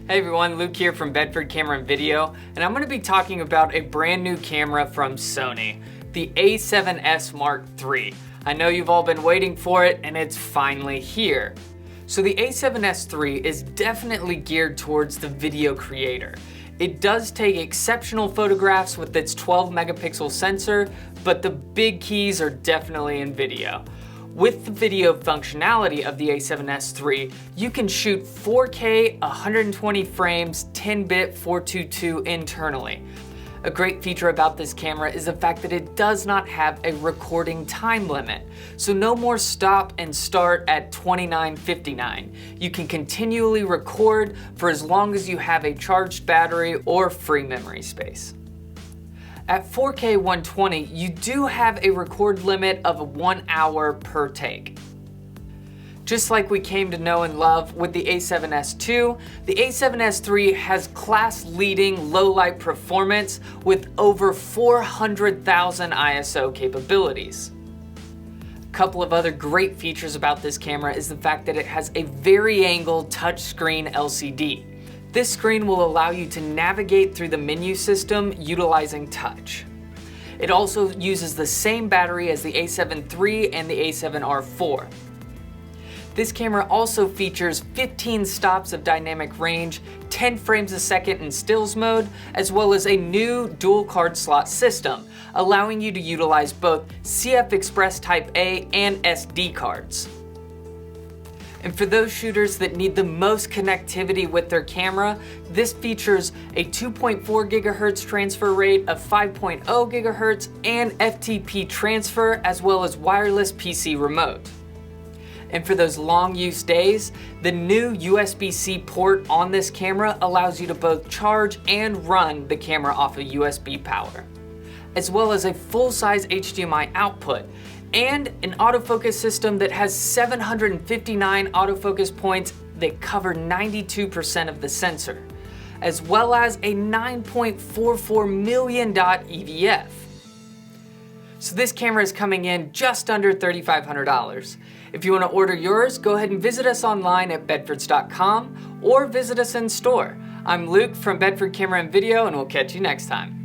Hey everyone, Luke here from Bedford Camera and Video, and I'm going to be talking about a brand new camera from Sony, the A7S Mark III. I know you've all been waiting for it, and it's finally here. So the A7S III is definitely geared towards the video creator. It does take exceptional photographs with its 12 megapixel sensor, but the big keys are definitely in video. With the video functionality of the A7S III, you can shoot 4K, 120 frames, 10-bit 422 internally. A great feature about this camera is the fact that it does not have a recording time limit. So no more stop and start at 29:59. You can continually record for as long as you have a charged battery or free memory space. At 4K 120, you do have a record limit of 1 hour per take. Just like we came to know and love with the A7S II, the A7S III has class-leading low-light performance with over 400,000 ISO capabilities. A couple of other great features about this camera is the fact that it has a vari-angle touchscreen LCD. This screen will allow you to navigate through the menu system utilizing touch. It also uses the same battery as the A7 III and the A7R IV. This camera also features 15 stops of dynamic range, 10 frames a second in stills mode, as well as a new dual card slot system, allowing you to utilize both CF Express Type A and SD cards. And for those shooters that need the most connectivity with their camera, this features a 2.4 GHz transfer rate, a 5.0 GHz, and FTP transfer, as well as wireless PC remote. And for those long use days, the new USB-C port on this camera allows you to both charge and run the camera off of USB power, as well as a full-size HDMI output, and an autofocus system that has 759 autofocus points that cover 92% of the sensor, as well as a 9.44 million dot EVF. So this camera is coming in just under $3,500. If you want to order yours, go ahead and visit us online at bedfords.com or visit us in store. I'm Luke from Bedford Camera and Video, and we'll catch you next time.